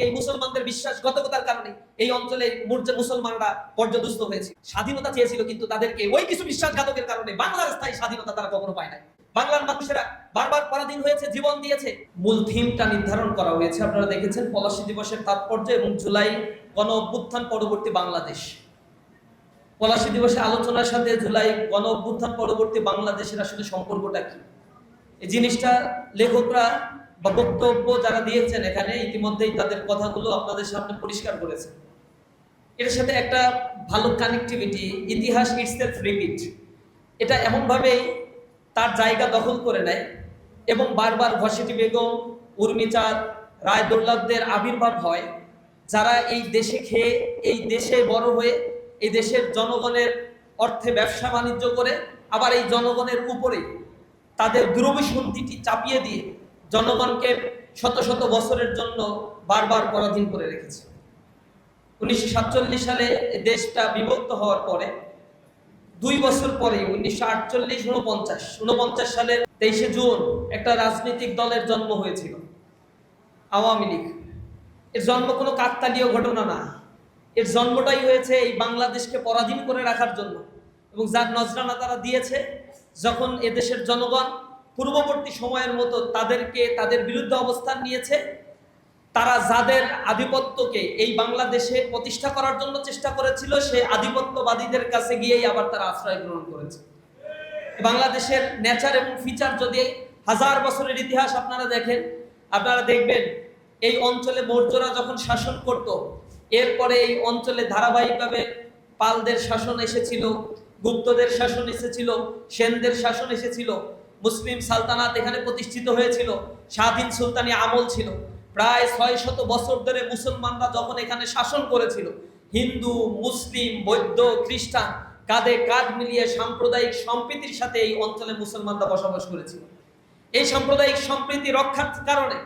এই মুসলমানদের বিশ্বাসঘাতকতার কারণে এই অঞ্চলে মুসলমানরা পর্যদস্ত হয়েছে। স্বাধীনতা চেয়েছিল, কিন্তু তাদেরকে ওই কিছু বিশ্বাসঘাতকের কারণে বাংলার স্থায়ী স্বাধীনতা তারা কখনো পায় নাই। বাংলার মানুষেরা বারবার পরাধীন হয়েছে, জীবন দিয়েছে। মূল থিমটা নির্ধারণ করা হয়েছে, আপনারা দেখেছেন, পলাশী দিবসের তাৎপর্য এবং জুলাই গণ অভ্যুত্থান পরবর্তী বাংলাদেশ। পলাশী দিবসের আলোচনার সাথে জুলাই গণ অভ্যুত্থান পরবর্তী বাংলাদেশের আসলে সম্পর্কটা কি, এই জিনিসটা লেখকরা বা বক্তব্য যারা দিয়েছেন এখানে ইতিমধ্যেই তাদের কথাগুলো আপনাদের সামনে পরিষ্কার করেছে। এর সাথে একটা ভালো কানেক্টিভিটি, ইতিহাস ইটসেলফ রিপিট, এটা এমনভাবে তার জায়গা দখল করে নেয় এবং বারবার ঘসেটি বেগম, উর্মিচাঁদ, রায় দুর্লভদের আবির্ভাব হয়, যারা এই দেশে খেয়ে, এই দেশে বড় হয়ে, এই দেশের জনগণের অর্থে ব্যবসা বাণিজ্য করে, আবার এই জনগণের উপরে তাদের দুরভিসন্ধিটি চাপিয়ে দিয়ে জনগণকে শত শত বছরের জন্য বারবার পরাধীন করে রেখেছে। 1947 সালে দেশটা বিভক্ত হওয়ার পরে 2 বছর পরে 1948-49 সালের 23শে জুন একটা রাজনৈতিক দলের জন্ম হয়েছিল, আওয়ামী লীগ। এর জন্ম কোনো কাকতালীয় ঘটনা না, এর জন্মটাই হয়েছে এই বাংলাদেশকে পরাধীন করে রাখার জন্য, এবং যার নজরানা তারা দিয়েছে যখন এদেশের জনগণ পূর্ববর্তী সময়ের মতো তাদের বিরুদ্ধে অবস্থান নিয়েছে। তারা যাদের আধিপত্যকে এই বাংলাদেশে প্রতিষ্ঠা করার জন্য চেষ্টা করেছিল, সেই আধিপত্যবাদীদের কাছে গিয়েই আবার তারা আশ্রয় গ্রহণ করেছে। বাংলাদেশের নেচার এবং ফিচার যদি 1000 বছরের ইতিহাস আপনারা দেখেন, আপনারা দেখবেন এই অঞ্চলে মৌর্যরা যখন শাসন করত, এরপরে এই অঞ্চলে ধারাবাহিকভাবে পালদের শাসন এসেছিল, গুপ্তদের শাসন এসেছিল, সেনদের শাসন এসেছিল, মুসলিম সালতানাত এখানে প্রতিষ্ঠিত হয়েছিল, স্বাধীন সুলতানি আমল ছিল। প্রায় 600 বছর ধরে মুসলমানরা যখন এখানে শাসন করেছিল, হিন্দু, মুসলিম, বৌদ্ধ, খ্রিস্টান কাঁধে কাঁধ মিলিয়ে সাম্প্রদায়িক সম্প্রীতির সাথে এই অঞ্চলে মুসলমানরা বসবাস করেছিল। এই সাম্প্রদায়িক সম্প্রীতি রক্ষার কারণে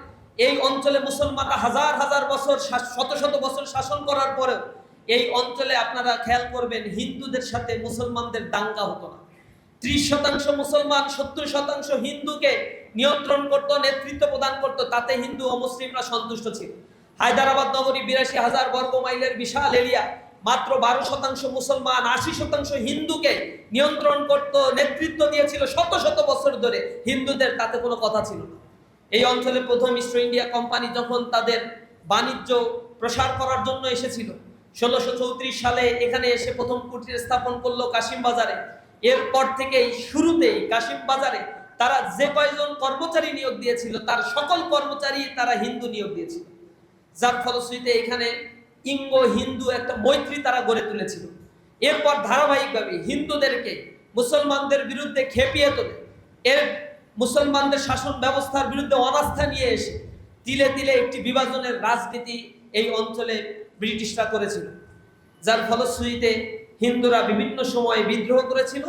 এই অঞ্চলে মুসলমানরা হাজার হাজার বছর, শত শত বছর শাসন করার পরেও এই অঞ্চলে আপনারা খেয়াল করবেন হিন্দুদের সাথে মুসলমানদের দাঙ্গা হতো না। 30% মুসলমান 70% হিন্দুকে নিয়ন্ত্রণ করত, নেতৃত্ব প্রদান করত, তাতে হিন্দু ও মুসলিমরা সন্তুষ্ট ছিল। হায়দ্রাবাদ নগরী 82,000 বর্গ মাইলের বিশাল এরিয়া, মাত্র 12% মুসলমান 80% হিন্দুকে নিয়ন্ত্রণ করত, নেতৃত্ব দিয়েছিল শত শত বছর ধরে। হিন্দুদের তাতে কোনো কথা ছিল না। এই অঞ্চলে প্রথম ইস্ট ইন্ডিয়া কোম্পানি যখন তাদের বাণিজ্য প্রসার করার জন্য এসেছিল, 1634 সালে এখানে এসে প্রথম কুটির স্থাপন করলো কাশিম বাজারে। এরপর থেকেই শুরুতেই কাশিম বাজারে তারা যে কয়জন কর্মচারী নিয়োগ দিয়েছিল, তার সকল কর্মচারী তারা হিন্দু নিয়োগ দিয়েছিল, যার ফলশ্রুতিতে এখানে ইঙ্গো হিন্দু একটা মৈত্রী তারা গড়ে তুলেছিল। এরপর ধারাবাহিকভাবে হিন্দুদেরকে মুসলমানদের বিরুদ্ধে খেপিয়ে তোলে, এর মুসলমানদের শাসন ব্যবস্থার বিরুদ্ধে অনাস্থা নিয়ে এসে তিলে তিলে একটি বিভাজনের রাজনীতি এই অঞ্চলে ব্রিটিশরা করেছিল, যার ফলশ্রুতিতে হিন্দুরা বিভিন্ন সময়ে বিদ্রোহ করেছিল,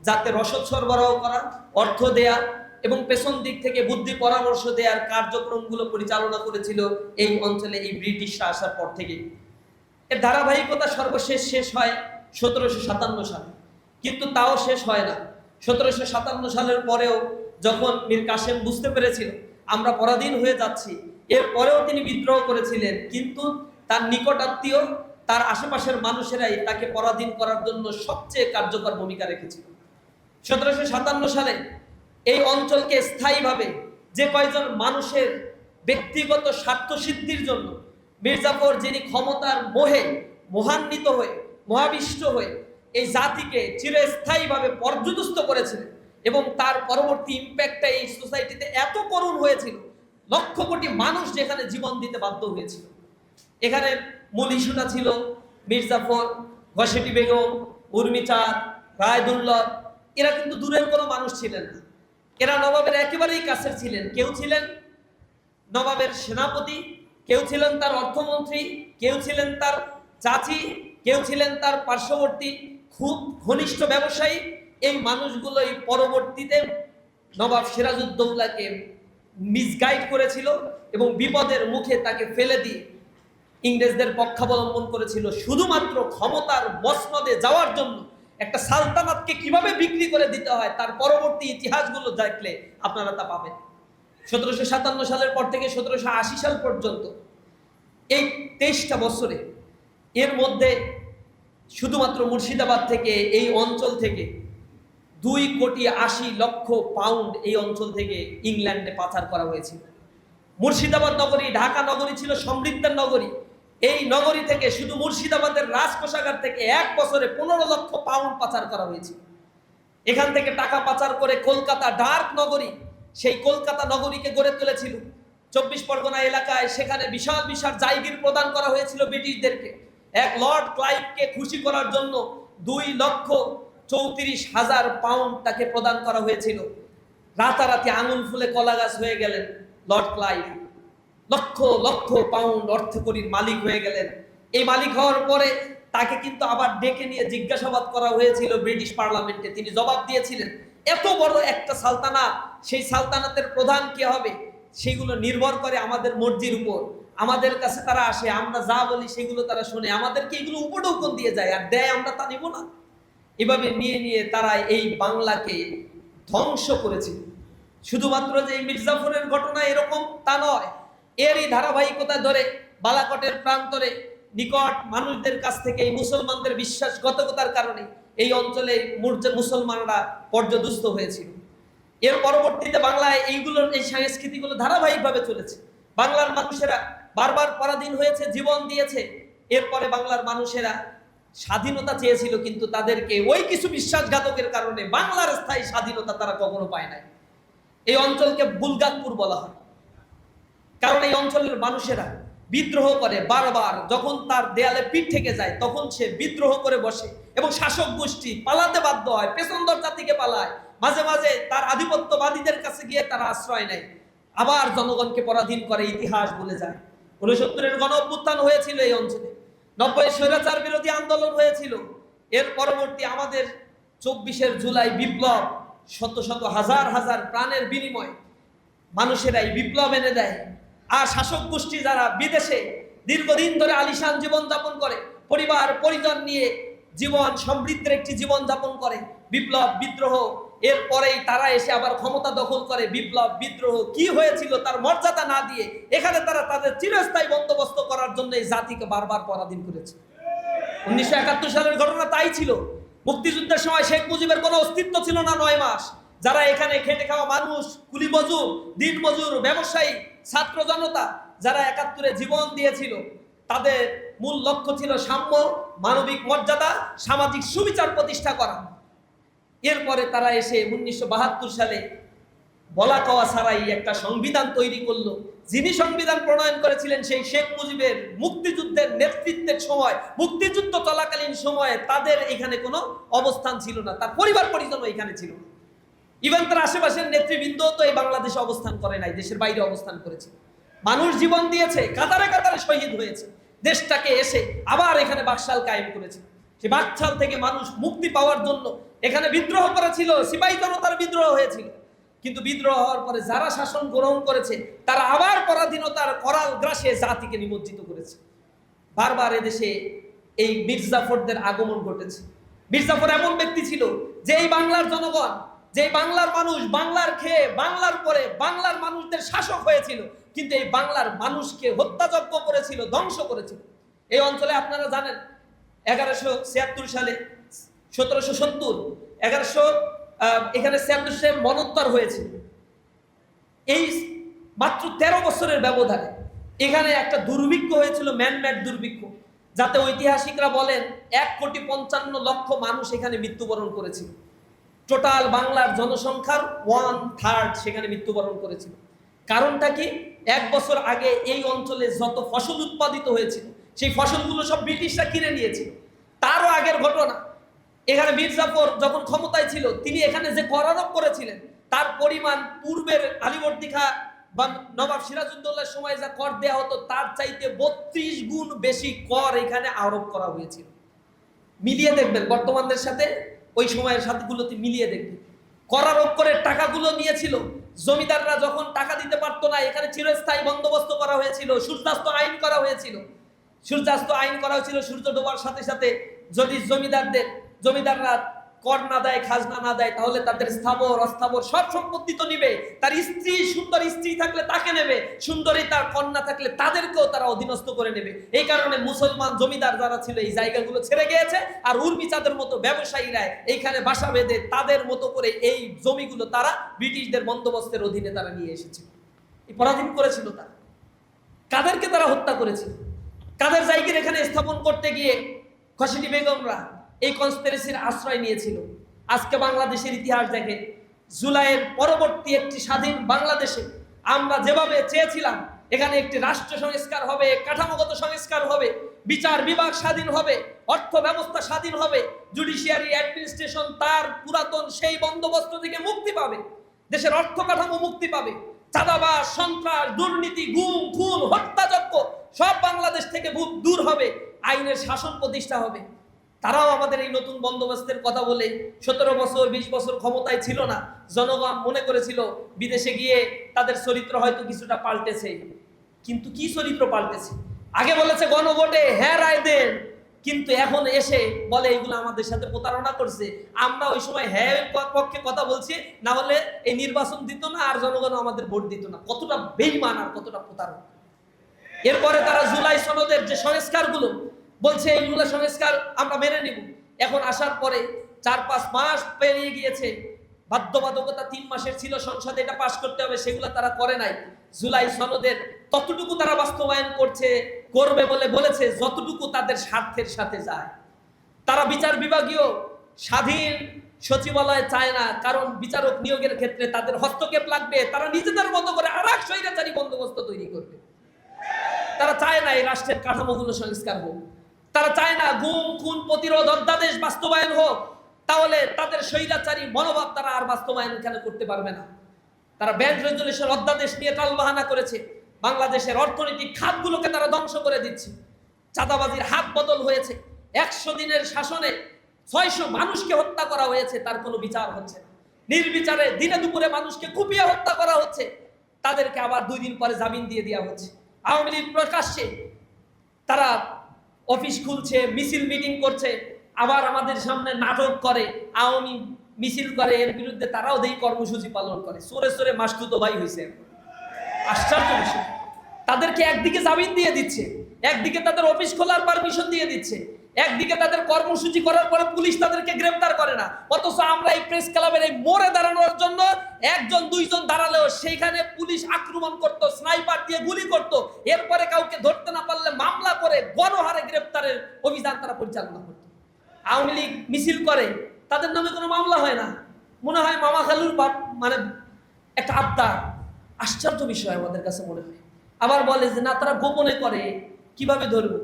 যাতে রসদ সরবরাহ করা, অর্থ দেয়া এবং পেছন দিক থেকে বুদ্ধি পরামর্শ দেওয়ার কার্যক্রমগুলো পরিচালনা করেছিল এই অঞ্চলে এই ব্রিটিশরা আসার পর থেকে। এর ধারাবাহিকতা সর্বশেষ শেষ হয় 1757 সালে, কিন্তু তাও শেষ হয় না। 1757 সালের পরেও যখন মীর কাসেম বুঝতে পেরেছিল আমরা পরাধীন হয়ে যাচ্ছি, এরপরেও তিনি বিদ্রোহ করেছিলেন, কিন্তু তার নিকটাত্মীয়, তার আশেপাশের মানুষেরাই তাকে পরাধীন করার জন্য সবচেয়ে কার্যকর ভূমিকা রেখেছিল। 1757 সালে এই অঞ্চলকে স্থায়ীভাবে যে কয়জন মানুষের ব্যক্তিগত স্বার্থ সিদ্ধির জন্য মির্জাফর, যিনি ক্ষমতার মোহে মোহান্বিত হয়ে, মহাবিষ্ট হয়ে এই জাতিকে চিরস্থায়ীভাবে পর্যদস্ত করেছিলেন, এবং তার পরবর্তী ইম্প্যাক্টটা এই সোসাইটিতে এত করুণ হয়েছিল, লক্ষ কোটি মানুষ যেখানে জীবন দিতে বাধ্য হয়েছিল। এখানে মূল ইস্যুটা ছিল মির্জাফর, ঘসেটি বেগম, উর্মিচাঁদ, রায় দুর্লভ। এরা কিন্তু দূরের কোনো মানুষ ছিলেন না, এরা নবাবের একেবারেই কাছের ছিলেন। কেউ ছিলেন নবাবের সেনাপতি, কেউ ছিলেন তার অর্থমন্ত্রী, কেউ ছিলেন তার চাচি, কেউ ছিলেন তার পার্শ্ববর্তী খুব ঘনিষ্ঠ ব্যবসায়ী। এই মানুষগুলোই পরবর্তীতে নবাব সিরাজউদ্দৌলাকে মিসগাইড করেছিল এবং বিপদের মুখে তাকে ফেলে দিয়ে ইংরেজদের পক্ষাবলম্বন করেছিল, শুধুমাত্র ক্ষমতার মসনদে যাওয়ার জন্য। একটা সালতানাতকে কিভাবে বিক্রি করে দিতে হয় তার পরবর্তী ইতিহাসগুলো দেখলে আপনারা তা পাবেন। 1757 সালের পর থেকে 1780 সাল পর্যন্ত এই 23টা বছরে এর মধ্যে শুধুমাত্র মুর্শিদাবাদ থেকে, এই অঞ্চল থেকে 2,80,00,000 পাউন্ড এই অঞ্চল থেকে ইংল্যান্ডে পাচার করা হয়েছিল। মুর্শিদাবাদ নগরী, ঢাকা নগরী ছিল সমৃদ্ধের নগরী। এই নগরী থেকে শুধু মুর্শিদাবাদের রাজকোষাগার থেকে 1 বছরে 15 লক্ষ পাউন্ড পাচার করা হয়েছিল। এখান থেকে টাকা পাচার করে কলকাতা, ডার্ক নগরী, সেই কলকাতা নগরীকে গড়ে তুলেছিল। 24 পরগনা এলাকায় সেখানে বিশাল বিশাল জায়গির প্রদান করা হয়েছিল ব্রিটিশদেরকে। এক লর্ড ক্লাইভকে খুশি করার জন্য 2,34,000 পাউন্ড তাকে প্রদান করা হয়েছিল। রাতারাতি আঙুল ফুলে কলা গাছ হয়ে গেলেন Lord Clive, lakh lakh pound অর্থকরীর মালিক হয়ে গেলেন। এই মালিক হওয়ার পরে তাকে কিন্তু আবার ডেকে নিয়ে জিজ্ঞাসাবাদ করা হয়েছিল ব্রিটিশ পার্লামেন্টে। তিনি জবাব দিয়েছিলেন, এত বড় একটা সালতানাত, সেই সালতানাতের প্রধান কে হবে সেগুলো নির্ভর করে আমাদের মর্জির উপর। আমাদের কাছে তারা আসে, আমরা যা বলি সেগুলো তারা শোনে, আমাদেরকে এগুলো উপঢৌকন দিয়ে যায় আর দেয়, আমরা তা নিব না। এভাবে নিয়ে নিয়ে তারা এই বাংলাকে ধ্বংস করেছিল। শুধুমাত্র যে এই মির্জাফরের ঘটনা এরকম তা নয়, এরই ধারাবাহিকতা ধরে বালাকটের প্রান্তরে নিকট মানুষদের কাছ থেকে এই মুসলমানদের বিশ্বাসঘাতকতার কারণে এই অঞ্চলে মুসলমানরা পর্যদুস্ত হয়েছিল। এর পরবর্তীতে বাংলায় এইগুলোর, এই সংস্কৃতিগুলো ধারাবাহিকভাবে চলেছে। বাংলার মানুষেরা বারবার পরাধীন হয়েছে, জীবন দিয়েছে। এরপরে বাংলার মানুষেরা স্বাধীনতা চেয়েছিল, কিন্তু তাদেরকে ওই কিছু বিশ্বাসঘাতকের কারণে বাংলার স্থায়ী স্বাধীনতা তারা কখনো পায় নাই। এই অঞ্চলকে বুলগাতপুর বলা হয়, কারণ এই অঞ্চলের মানুষেরা বিদ্রোহ করে বারবার। যখন তার দেয়ালে পিঠ থেকে যায় তখন সে বিদ্রোহ করে বসে এবং শাসক গোষ্ঠী পালাতে বাধ্য হয়, পেছন দরজা থেকে পালায়। মাঝে মাঝে তার আধিপত্যবাদীদের কাছে গিয়ে তারা আশ্রয় নেয়, আবার জনগণকে পরাধীন করে, ইতিহাস ভুলে যায়। 69-এর গণ অভ্যুত্থান হয়েছিল এই অঞ্চলে, 90-এর স্বৈরাচার বিরোধী আন্দোলন হয়েছিল। এর পরবর্তী আমাদের 24 জুলাই বিপ্লব, শত শত হাজার হাজার প্রাণের বিনিময় মানুষেরা এই বিপ্লব এনে দেয়। আর শাসক গোষ্ঠী যারা বিদেশে দীর্ঘদিন ধরে আলিশান জীবন যাপন করে, পরিবার পরিজন নিয়ে জীবন সমৃদ্ধের একটি জীবন যাপন করে, বিপ্লব বিদ্রোহ এরপরেই তারা এসে আবার ক্ষমতা দখল করে। বিপ্লব বিদ্রোহ কি হয়েছিল তার মর্যাদা না দিয়ে এখানে তারা তাদের চিরস্থায়ী বন্দোবস্ত করার জন্য এই জাতিকে বারবার পরাধীন করেছে। 1971 সালের ঘটনা তাই ছিল। মুক্তিযুদ্ধের সময় শেখ মুজিবের কোনো অস্তিত্ব ছিল না 9 মাস। যারা এখানে খেটে খাওয়া মানুষ, কুলি মজুর, দিন মজুর, ব্যবসায়ী, ছাত্র জনতা, যারা 71-এ জীবন দিয়েছিল, তাদের মূল লক্ষ্য ছিল সাম্য, মানবিক মর্যাদা, সামাজিক সুবিচার প্রতিষ্ঠা করা। এরপরে তারা এসে 1972 সালে বলা কওয়া ছাড়াই একটা সংবিধান তৈরি করলো। যিনি সংবিধান প্রণয়ন করেছিলেন সেই শেখ মুজিবের মুক্তিযুদ্ধের নেতৃত্বের সময়, মুক্তিযুদ্ধ চলাকালীন সময়ে তাদের এখানে কোনো অবস্থান ছিল না, তার পরিবার পরিজন এখানে ছিল। ইভেন তার আশেপাশের নেতৃবৃন্দ তো এই বাংলাদেশে অবস্থান করে নাই, দেশের বাইরে অবস্থান করেছে। মানুষ জীবন দিয়েছে, কাতারে কাতারে শহীদ হয়েছে, দেশটাকে এসে আবার এখানে বাকশাল কায়েম করেছে। সে বাকশাল থেকে মানুষ মুক্তি পাওয়ার জন্য এখানে বিদ্রোহ করেছিল, সিপাহী জনতার বিদ্রোহ হয়েছিল। কিন্তু বিদ্রোহ হওয়ার পরে যারা শাসন গ্রহণ করেছে তারা আবার পরাধীনতার করাল গ্রাসে জাতিকে নিমজ্জিত করেছে। বারবার এদেশে এই মির্জাফরদের আগমন ঘটেছে। মির্জাফর এমন ব্যক্তি ছিল যে এই বাংলার জনগণ, যে বাংলার মানুষ, বাংলার খেয়ে বাংলার পরে বাংলার মানুষদের শাসক হয়েছিল, কিন্তু এই বাংলার মানুষকে হত্যাযজ্ঞ করেছিল, ধ্বংস করেছিল। এই অঞ্চলে আপনারা জানেন 1176 সালে 1770 এখানে 76 মনোত্তর হয়েছে। এই মাত্র 13 বছরের ব্যবধানে এখানে একটা দুর্ভিক্ষ হয়েছিল, ম্যানমেড দুর্ভিক্ষ, যাতে ঐতিহাসিকরা বলেন 1,55,00,000 মানুষ এখানে মৃত্যুবরণ করেছিল। টোটাল বাংলার জনসংখ্যার 1/3 সেখানে মৃত্যুবরণ করেছিল। কারণটা কি? 1 বছর আগে এই অঞ্চলে যত ফসল উৎপাদিত হয়েছিল সেই ফসলগুলো সব ব্রিটিশরা কিনে নিয়েছিল। তারও আগের ঘটনা, এখানে মির্জাফর যখন ক্ষমতায় ছিল তিনি এখানে যে কর আরোপ করেছিলেন তার পরিমাণ পূর্বের আলীবর্দী খাঁ বা নবাব সিরাজউদ্দৌলার সময় যা কর দেওয়া হতো তার চাইতে 32 গুণ বেশি কর এখানে আরোপ করা হয়েছিল। মিলিয়ে দেখবেন বর্তমানদের সাথে, ওই সময়ের সাথেগুলোতে মিলিয়ে দেখবেন। কর আরোপ করে টাকাগুলো নিয়েছিল। জমিদাররা যখন টাকা দিতে পারতো না, এখানে চিরস্থায়ী বন্দোবস্ত করা হয়েছিল, সূর্যাস্ত আইন করা হয়েছিল। সূর্যাস্ত আইন করা হয়েছিল, সূর্য ডোবার সাথে সাথে যদি জমিদাররা কর না দেয়, খাজনা না দেয়, তাহলে তাদের স্থাবর অস্থাবর সব সম্পত্তি তো নিবে। তার স্ত্রী, সুন্দর স্ত্রী থাকলে তাকে নেবে, সুন্দরী তার কন্যা থাকলে তাদেরকেও তারা অধীনস্থ করে নেবে। এই কারণে মুসলমান জমিদার যারা ছিল এই জায়গাগুলো ছেড়ে গিয়েছে, আর উর্মি চাঁদের মতো ব্যবসায়ীরা এইখানে বাসা বেঁধে তাদের মতো করে এই জমিগুলো তারা ব্রিটিশদের বন্দোবস্তের অধীনে তারা নিয়ে এসেছে। এই পরাধীন করেছিল তারা। কাদেরকে তারা হত্যা করেছিল? কাদের জায়গার এখানে স্থাপন করতে গিয়ে খসিটি বেগমরা এই কনস্পিরেসির আশ্রয় নিয়েছিল? আজকে বাংলাদেশের ইতিহাস দেখে, জুলাইয়ের পরবর্তী একটি স্বাধীন বাংলাদেশে আমরা যেভাবে চেয়েছিলাম এখানে একটি রাষ্ট্র সংস্কার হবে, কাঠামোগত সংস্কার হবে, বিচার বিভাগ স্বাধীন হবে, অর্থ ব্যবস্থা স্বাধীন হবে, জুডিশিয়ারি অ্যাডমিনিস্ট্রেশন তার পুরাতন সেই বন্দোবস্ত থেকে মুক্তি পাবে, দেশের অর্থ কাঠামো মুক্তি পাবে, চাঁদাবাজ, সন্ত্রাস, দুর্নীতি, গুম, খুন, হত্যাযজ্ঞ সব বাংলাদেশ থেকে দূর হবে, আইনের শাসন প্রতিষ্ঠা হবে। তারাও আমাদের এই নতুন বন্দোবস্তের কথা বলে 17 বছর 20 বছর ক্ষমতায় ছিল না। জনগণ মনে করেছিল বিদেশে গিয়ে তাদের চরিত্র হয়তো কিছুটা পাল্টেছে, কিন্তু কি চরিত্র পাল্টেছে? আগে বলেছে গণভোটে হ্যাঁ রায় দেন, কিন্তু এখন এসে বলে এগুলো আমাদের সাথে প্রতারণা করছে। আমরা ওই সময় হ্যাঁ পক্ষে কথা বলছি, না হলে এই নির্বাচন দিত না আর জনগণ আমাদের ভোট দিত না। কতটা বেঈমান আর কতটা প্রতারণা! এরপরে তারা জুলাই সনদের যে সংস্কারগুলো বলছে এইগুলো সংস্কার আমরা মেনে নিব, এখন আসার পরে 4-5 মাস পেরিয়ে গিয়েছে, বাধ্যবাধকতা 3 মাসের ছিল সংসদে এটা পাশ করতে হবে, সেগুলো তারা করে নাই। জুলাই সনদের ততটুকু তারা বাস্তবায়ন করবে বলে বলেছে যতটুকু তাদের স্বার্থের সাথে যায়। তারা বিচার বিভাগীয় স্বাধীন সচিবালয় চায় না, কারণ বিচারক নিয়োগের ক্ষেত্রে তাদের হস্তক্ষেপ লাগবে। তারা নিজেদের মতো করে আরেক স্বৈরাচারী বন্দোবস্ত তৈরি করবে। তারা চায় না এই রাষ্ট্রের কাঠামোগুলো সংস্কার হোক, তারা চায় না গুম খুন প্রতিরোধ অধ্যাদেশ বাস্তবায়ন হোক, তাহলে তাদের স্বৈরাচারী মনোভাব তারা আর বাস্তবায়ন কেন করতে পারবে না। তারা ব্যাংক রেজুলেশন অধ্যাদেশ নিয়ে টালবাহানা করেছে, বাংলাদেশের অর্থনৈতিক খাতগুলোকে তারা ধ্বংস করে দিচ্ছে। চাঁদাবাজির হাত বদল হয়েছে, 100 দিনের শাসনে 600 মানুষকে হত্যা করা হয়েছে, তার কোনো বিচার হচ্ছে না। নির্বিচারে দিনে দুপুরে মানুষকে কুপিয়ে হত্যা করা হচ্ছে, তাদেরকে আবার 2 দিন পরে জামিন দিয়ে দেওয়া হচ্ছে। আওয়ামী লীগ প্রকাশ্যে তারা অফিস খুলছে, মিছিল মিটিং করছে, আবার আমাদের সামনে নাটক করে, আওয়ামী মিছিল করে, এর বিরুদ্ধে তারাও এই কর্মসূচি পালন করে। সরে সরে মাসতুতো ভাই হয়েছে। আশ্চর্য বিষয়, তাদেরকে একদিকে জামিন দিয়ে দিচ্ছে, একদিকে তাদের অফিস খোলার পারমিশন দিয়ে দিচ্ছে, একদিকে তাদের কর্মসূচি করার পরে পুলিশ তাদেরকে গ্রেফতার করে না। অথচ আমরা এই প্রেস ক্লাবের এই মোড়ে দাঁড়ানোর জন্য 1-2 জন দাঁড়ালেও সেইখানে পুলিশ আক্রমণ করতো, স্নাইপার দিয়ে গুলি করতো, এরপরে কাউকে ধরতে না পারলে মামলা করে গণহারে গ্রেফতারের অভিযান তারা পরিচালনা করতো। আওয়ামী লীগ মিছিল করে, তাদের নামে কোনো মামলা হয় না, মনে হয় মামা খালুর বাপ, মানে একটা আবদার। আশ্চর্য বিষয় আমাদের কাছে মনে হয়। আবার বলে যে না তারা গোপনে করে, কিভাবে ধরবো?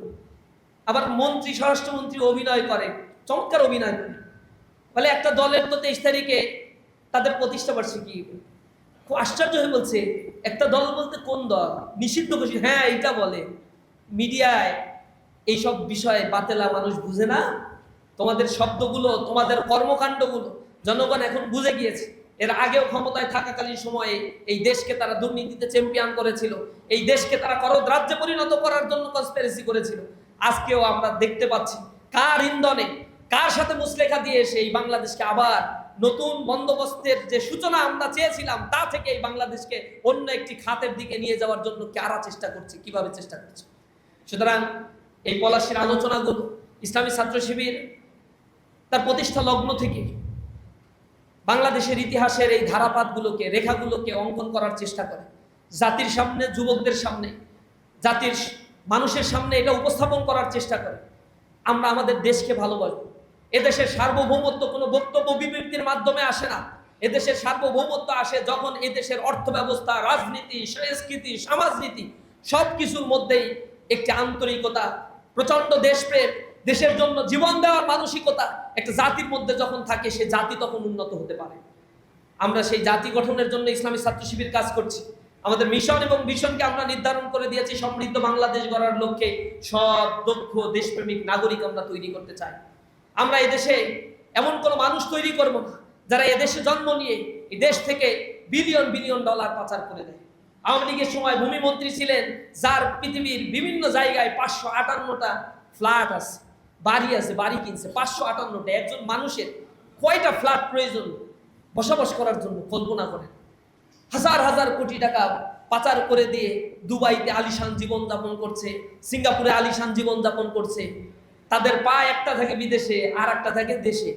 আবার মন্ত্রী, স্বরাষ্ট্রমন্ত্রী অভিনয় করে, চমৎকার অভিনয় করে, বলে একটা দলের তো 23 তারিখে তাদের প্রতিষ্ঠা বার্ষিকী। খুব আশ্চর্য হয়ে বলছে একটা দল বলতে কোন দল? নিষিদ্ধ ঘোষিত। হ্যাঁ এইটা বলে মিডিয়ায়। এইসব বিষয়ে বাতেলা মানুষ বুঝে না। তোমাদের শব্দগুলো, তোমাদের কর্মকাণ্ডগুলো জনগণ এখন বুঝে গিয়েছে। এর আগেও ক্ষমতায় থাকাকালীন সময়ে এই দেশকে তারা দুর্নীতিতে চ্যাম্পিয়ন করেছিল, এই দেশকে তারা করদ রাজ্যে পরিণত করার জন্য কনস্পিরেসি করেছিল। আজকেও আমরা দেখতে পাচ্ছি কার ইন্ধনে, কার সাথে মুসলেখা দিয়ে এসে এই বাংলাদেশকে আবার নতুন বন্দোবস্তের যে সূচনা আমরা চেয়েছিলাম তা থেকে এই বাংলাদেশকে অন্য একটি খাতের দিকে নিয়ে যাওয়ার জন্য কারা চেষ্টা করছে, কিভাবে চেষ্টা করছে। সুতরাং এই পলাশীর আলোচনাগুলো ইসলামী ছাত্র শিবির তার প্রতিষ্ঠা লগ্ন থেকে বাংলাদেশের ইতিহাসের এই ধারাপাতগুলোকে, রেখাগুলোকে অঙ্কন করার চেষ্টা করে, জাতির সামনে, যুবকদের সামনে, জাতির মানুষের সামনে এটা উপস্থাপন করার চেষ্টা করে। আমরা আমাদের দেশকে ভালোবাসবো। এদেশের সার্বভৌমত্ব কোনো বক্তব্য বিবৃতির মাধ্যমে আসে না। এদেশের সার্বভৌমত্ব আসে যখন এদেশের অর্থ ব্যবস্থা, রাজনীতি, সংস্কৃতি, সমাজনীতি সব কিছুর মধ্যেই একটি আন্তরিকতা, প্রচন্ড দেশপ্রেম, দেশের জন্য জীবন দেওয়ার মানসিকতা একটা জাতির মধ্যে যখন থাকে, সে জাতি তখন উন্নত হতে পারে। আমরা সেই জাতি গঠনের জন্য ইসলামী ছাত্র শিবির কাজ করছি। আমাদের মিশন এবং ভিশনকে আমরা নির্ধারণ করে দিয়েছি, সমৃদ্ধ বাংলাদেশ গড়ার লক্ষ্যে সৎ, দক্ষ, দেশপ্রেমিক নাগরিক আমরা তৈরি করতে চাই। আমরা এদেশে এমন কোনো মানুষ তৈরি করব না যারা এদেশে জন্ম নিয়ে এই দেশ থেকে বিলিয়ন বিলিয়ন ডলার পাচার করে দেয়। আওয়ামী লীগের সময় ভূমিমন্ত্রী ছিলেন যার পৃথিবীর বিভিন্ন জায়গায় 558টা ফ্ল্যাট আছে, বাড়ি আছে, বাড়ি কিনছে 558টা। একজন মানুষের কয়টা ফ্ল্যাট প্রয়োজন বসবাস করার জন্য কল্পনা করেন। হাজার হাজার কোটি টাকা পাচার করে দিয়ে দুবাইতে আলিশান জীবনযাপন করছে, সিঙ্গাপুরে আলিশান জীবনযাপন করছে। তাদের পা একটা থাকে বিদেশে, আর একটা থাকে দেশে।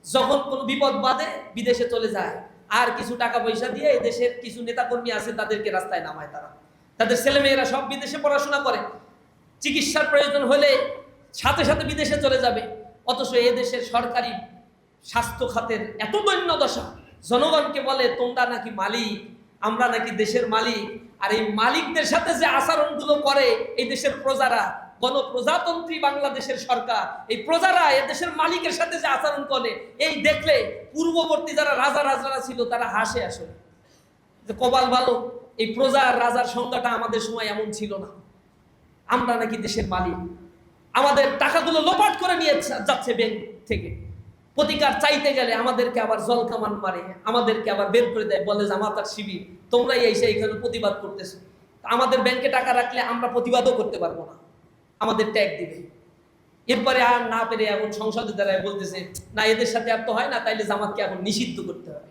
যখন কোনো বিপদ বাধে বিদেশে চলে যায়, আর কিছু টাকা পয়সা দিয়ে এই দেশের কিছু নেতাকর্মী আছে তাদেরকে রাস্তায় নামায়। তাদের ছেলেমেয়েরা সব বিদেশে পড়াশোনা করে, চিকিৎসার প্রয়োজন হলে সাথে সাথে বিদেশে চলে যাবে। অথচ এ দেশের সরকারি স্বাস্থ্য খাতের এত দৈন্য দশা, জনগণকে বলে তোমরা নাকি মালিক, আমরা নাকি দেশের মালিক। আর এই মালিকদের সাথে যে আচরণগুলো করে এই দেশের প্রজারা, গণপ্রজাতন্ত্রী বাংলাদেশের সরকার, এই প্রজারা এ দেশের মালিকের সাথে যে আচরণ করে, এই দেখলে পূর্ববর্তী যারা রাজারা ছিল তারা হাসে আসলে যে কপাল ভালো, এই প্রজার রাজার সংজ্ঞাটা আমাদের সময় এমন ছিল না। আমরা নাকি দেশের মালিক, আমাদের টাকাগুলো লোপাট করে নিয়ে যাচ্ছে ব্যাংক থেকে। প্রতিকার চাইতে গেলে আমাদেরকে আবার জল কামান মারে, আমাদেরকে আবার বের করে দেয়, বলে জামাতার শিবির, তোমরাই এসে এখানে প্রতিবাদ করতেছো। আমাদের ব্যাংকে টাকা রাখলে আমরা প্রতিবাদও করতে পারবো না, আমাদের ট্যাগ দিবে। এরপরে আর না পেরে এখন সংসদে দ্বারায় বলতেছে না এদের সাথে আর তো হয় না, তাইলে জামাতকে এখন নিষিদ্ধ করতে হবে।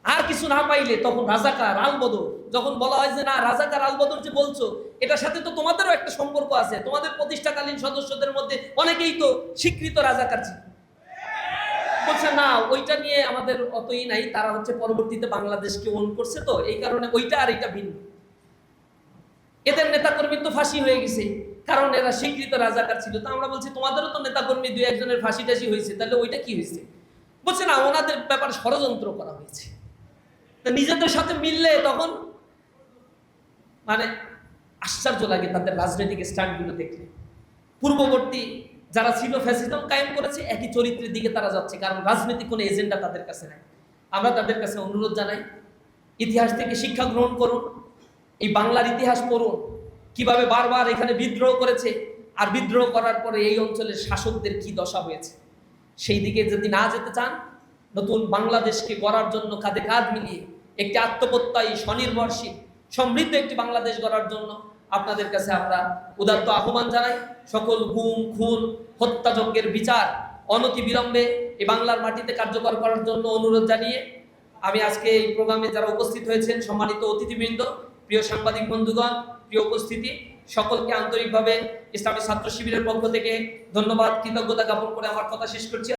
আর কিছু না পাইলে তখন রাজাকার আলবদর, যখন বলা হয় যে না রাজাকার আলবদর যে বলছো এটার সাথে তো তোমাদেরও একটা সম্পর্ক আছে, তোমাদের প্রতিষ্ঠাকালীন সদস্যদের মধ্যে অনেকেই তো স্বীকৃত রাজাকার ছিল। বলছে না ওইটা নিয়ে আমাদের অতই নাই, তারা হচ্ছে পরবর্তীতে বাংলাদেশকে ওন করছে, তো এই কারণে ওইটা আর এটা ভিন্ন। এদের নেতাকর্মী তো ফাঁসি হয়ে গেছে, কারণ এরা স্বীকৃত রাজাকার ছিল। তো আমরা বলছি তোমাদেরও তো নেতাকর্মী দুই একজনের ফাঁসি টাসি হয়েছে, তাহলে ওইটা কি হয়েছে? বলছে না ওনাদের ব্যাপারে ষড়যন্ত্র করা হয়েছে। নিজেদের সাথে মিললে তখন মানে আশ্চর্য লাগে তাদের রাজনৈতিক স্ট্যান্ডগুলো দেখলে। পূর্ববর্তী যারা ছিল ফ্যাসিজম কায়েম করেছে, একই চরিত্রের দিকে তারা যাচ্ছে, কারণ রাজনৈতিক কোনো এজেন্ডা তাদের কাছে নাই। আমরা তাদের কাছে অনুরোধ জানাই, ইতিহাস থেকে শিক্ষা গ্রহণ করুন, এই বাংলার ইতিহাস পড়ুন, কিভাবে বারবার এখানে বিদ্রোহ করেছে, আর বিদ্রোহ করার পরে এই অঞ্চলের শাসকদের কি দশা হয়েছে। সেই দিকে যদি না যেতে চান, নতুন বাংলাদেশকে গড়ার জন্য কাঁধে কাঁধ মিলিয়ে একটি আত্মপ্রত্যয়ী, স্বনির্ভরশীল, সমৃদ্ধ একটি বাংলাদেশ গড়ার জন্য আপনাদের কাছে আমরা উদাত্ত আহ্বান জানাই। সকল গুম খুন হত্যাযজ্ঞের বিচার অনতি বিলম্বে এই বাংলার মাটিতে কার্যকর করার জন্য অনুরোধ জানিয়ে আমি আজকে এই প্রোগ্রামে যারা উপস্থিত হয়েছেন, সম্মানিত অতিথিবৃন্দ, প্রিয় সাংবাদিক বন্ধুগণ, প্রিয় উপস্থিতি, সকলকে আন্তরিকভাবে ইসলামী ছাত্র শিবিরের পক্ষ থেকে ধন্যবাদ, কৃতজ্ঞতা জ্ঞাপন করে আমার কথা শেষ করছি।